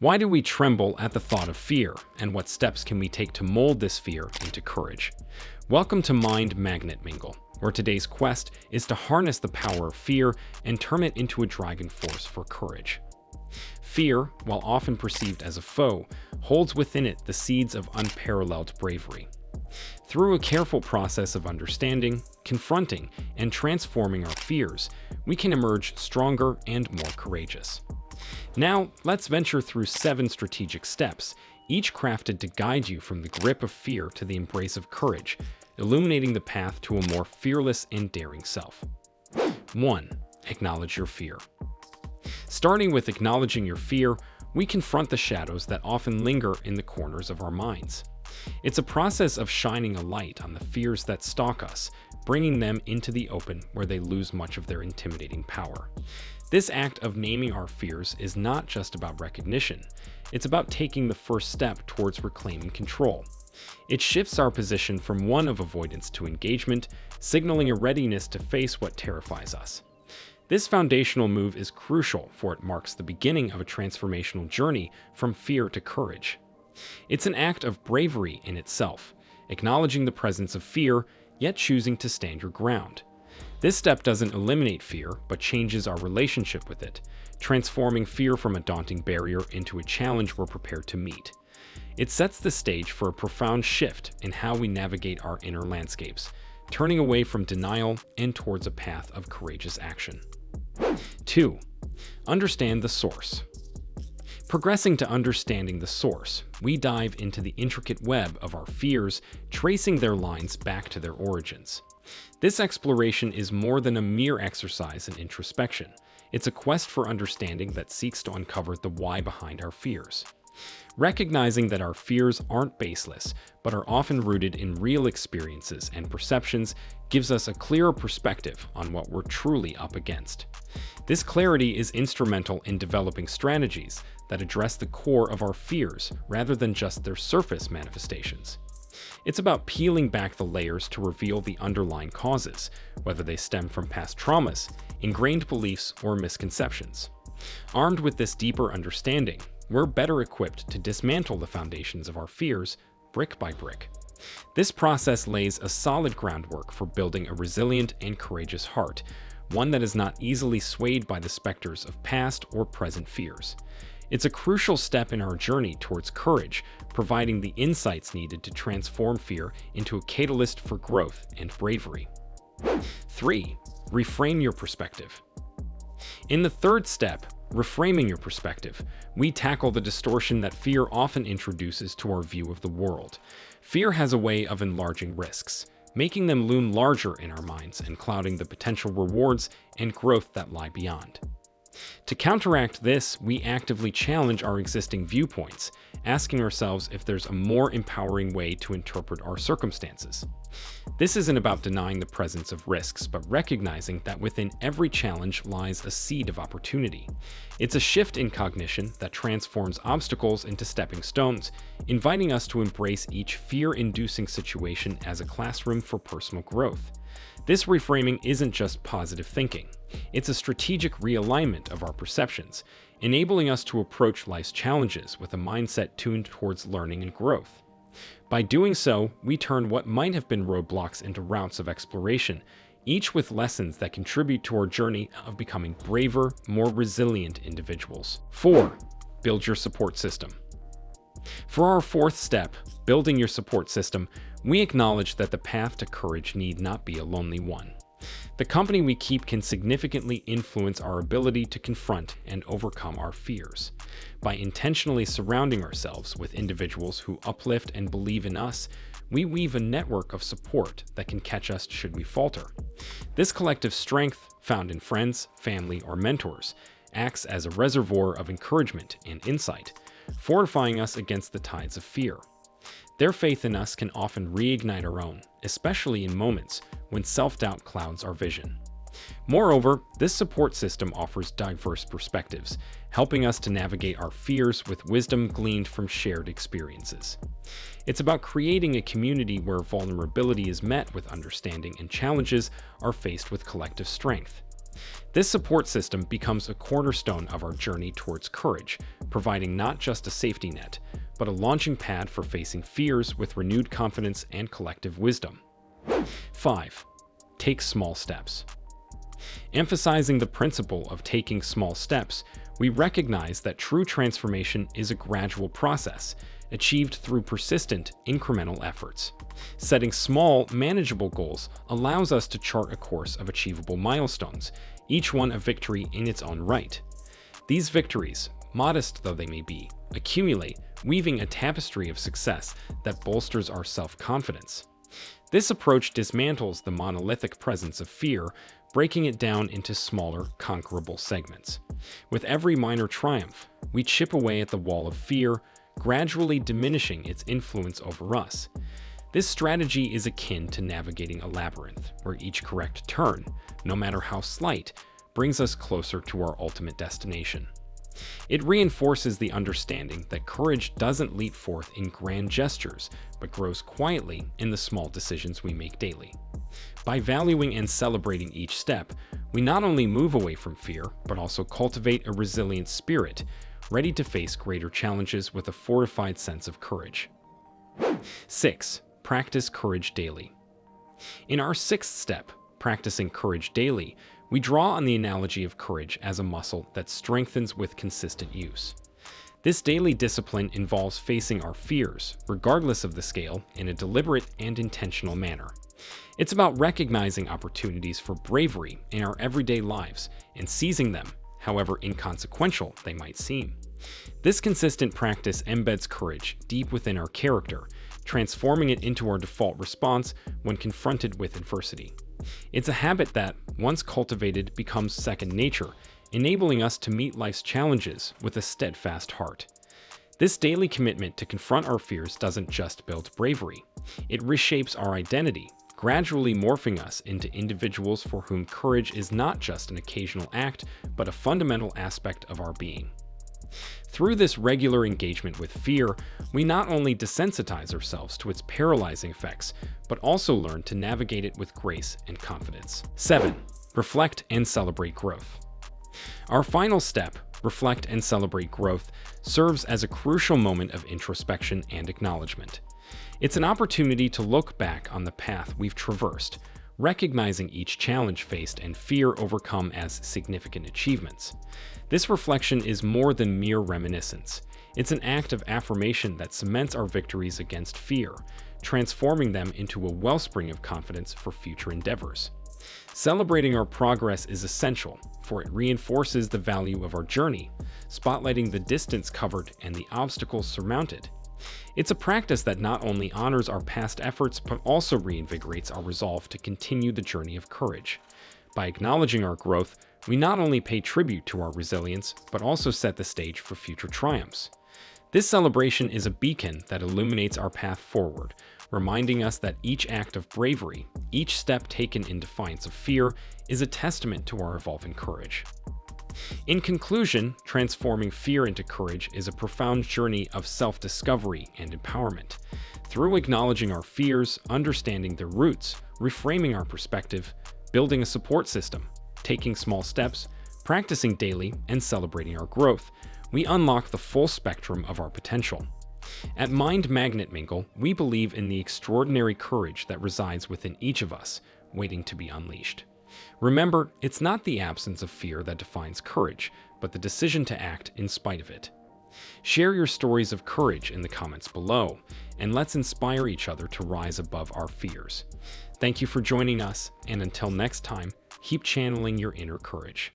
Why do we tremble at the thought of fear, and what steps can we take to mold this fear into courage? Welcome to Magnet Mingle, where today's quest is to harness the power of fear and turn it into a driving force for courage. Fear, while often perceived as a foe, holds within it the seeds of unparalleled bravery. Through a careful process of understanding, confronting, and transforming our fears, we can emerge stronger and more courageous. Now, let's venture through 7 strategic steps, each crafted to guide you from the grip of fear to the embrace of courage, illuminating the path to a more fearless and daring self. 1. Acknowledge your fear. Starting with acknowledging your fear, we confront the shadows that often linger in the corners of our minds. It's a process of shining a light on the fears that stalk us, bringing them into the open where they lose much of their intimidating power. This act of naming our fears is not just about recognition, it's about taking the first step towards reclaiming control. It shifts our position from one of avoidance to engagement, signaling a readiness to face what terrifies us. This foundational move is crucial, for it marks the beginning of a transformational journey from fear to courage. It's an act of bravery in itself, acknowledging the presence of fear, yet choosing to stand your ground. This step doesn't eliminate fear, but changes our relationship with it, transforming fear from a daunting barrier into a challenge we're prepared to meet. It sets the stage for a profound shift in how we navigate our inner landscapes, turning away from denial and towards a path of courageous action. 2. Understand the source. Progressing to understanding the source, we dive into the intricate web of our fears, tracing their lines back to their origins. This exploration is more than a mere exercise in introspection. It's a quest for understanding that seeks to uncover the why behind our fears. Recognizing that our fears aren't baseless, but are often rooted in real experiences and perceptions, gives us a clearer perspective on what we're truly up against. This clarity is instrumental in developing strategies that address the core of our fears rather than just their surface manifestations. It's about peeling back the layers to reveal the underlying causes, whether they stem from past traumas, ingrained beliefs, or misconceptions. Armed with this deeper understanding, we're better equipped to dismantle the foundations of our fears brick by brick. This process lays a solid groundwork for building a resilient and courageous heart, one that is not easily swayed by the specters of past or present fears. It's a crucial step in our journey towards courage, providing the insights needed to transform fear into a catalyst for growth and bravery. 3. Reframe your perspective. In the third step, reframing your perspective, we tackle the distortion that fear often introduces to our view of the world. Fear has a way of enlarging risks, making them loom larger in our minds and clouding the potential rewards and growth that lie beyond. To counteract this, we actively challenge our existing viewpoints, asking ourselves if there's a more empowering way to interpret our circumstances. This isn't about denying the presence of risks, but recognizing that within every challenge lies a seed of opportunity. It's a shift in cognition that transforms obstacles into stepping stones, inviting us to embrace each fear-inducing situation as a classroom for personal growth. This reframing isn't just positive thinking. It's a strategic realignment of our perceptions, enabling us to approach life's challenges with a mindset tuned towards learning and growth. By doing so, we turn what might have been roadblocks into routes of exploration, each with lessons that contribute to our journey of becoming braver, more resilient individuals. 4. Build your support system. For our fourth step, building your support system, we acknowledge that the path to courage need not be a lonely one. The company we keep can significantly influence our ability to confront and overcome our fears. By intentionally surrounding ourselves with individuals who uplift and believe in us, we weave a network of support that can catch us should we falter. This collective strength, found in friends, family, or mentors, acts as a reservoir of encouragement and insight, fortifying us against the tides of fear. Their faith in us can often reignite our own, especially in moments when self-doubt clouds our vision. Moreover, this support system offers diverse perspectives, helping us to navigate our fears with wisdom gleaned from shared experiences. It's about creating a community where vulnerability is met with understanding and challenges are faced with collective strength. This support system becomes a cornerstone of our journey towards courage, providing not just a safety net, but a launching pad for facing fears with renewed confidence and collective wisdom. 5. Take small steps. Emphasizing the principle of taking small steps, we recognize that true transformation is a gradual process, achieved through persistent, incremental efforts. Setting small, manageable goals allows us to chart a course of achievable milestones, each one a victory in its own right. These victories, modest though they may be, accumulate, weaving a tapestry of success that bolsters our self-confidence. This approach dismantles the monolithic presence of fear, breaking it down into smaller, conquerable segments. With every minor triumph, we chip away at the wall of fear, gradually diminishing its influence over us. This strategy is akin to navigating a labyrinth, where each correct turn, no matter how slight, brings us closer to our ultimate destination. It reinforces the understanding that courage doesn't leap forth in grand gestures, but grows quietly in the small decisions we make daily. By valuing and celebrating each step, we not only move away from fear, but also cultivate a resilient spirit, ready to face greater challenges with a fortified sense of courage. 6. Practice courage daily. In our sixth step, practicing courage daily, we draw on the analogy of courage as a muscle that strengthens with consistent use. This daily discipline involves facing our fears, regardless of the scale, in a deliberate and intentional manner. It's about recognizing opportunities for bravery in our everyday lives and seizing them, however inconsequential they might seem. This consistent practice embeds courage deep within our character, transforming it into our default response when confronted with adversity. It's a habit that, once cultivated, becomes second nature, enabling us to meet life's challenges with a steadfast heart. This daily commitment to confront our fears doesn't just build bravery, it reshapes our identity, gradually morphing us into individuals for whom courage is not just an occasional act, but a fundamental aspect of our being. Through this regular engagement with fear, we not only desensitize ourselves to its paralyzing effects, but also learn to navigate it with grace and confidence. 7. Reflect and celebrate growth. Our final step, reflect and celebrate growth, serves as a crucial moment of introspection and acknowledgement. It's an opportunity to look back on the path we've traversed, recognizing each challenge faced and fear overcome as significant achievements. This reflection is more than mere reminiscence. It's an act of affirmation that cements our victories against fear, transforming them into a wellspring of confidence for future endeavors. Celebrating our progress is essential, for it reinforces the value of our journey, spotlighting the distance covered and the obstacles surmounted. It's a practice that not only honors our past efforts, but also reinvigorates our resolve to continue the journey of courage. By acknowledging our growth, we not only pay tribute to our resilience, but also set the stage for future triumphs. This celebration is a beacon that illuminates our path forward, reminding us that each act of bravery, each step taken in defiance of fear, is a testament to our evolving courage. In conclusion, transforming fear into courage is a profound journey of self-discovery and empowerment. Through acknowledging our fears, understanding their roots, reframing our perspective, building a support system, taking small steps, practicing daily, and celebrating our growth, we unlock the full spectrum of our potential. At Magnet Mingle, we believe in the extraordinary courage that resides within each of us, waiting to be unleashed. Remember, it's not the absence of fear that defines courage, but the decision to act in spite of it. Share your stories of courage in the comments below, and let's inspire each other to rise above our fears. Thank you for joining us, and until next time, keep channeling your inner courage.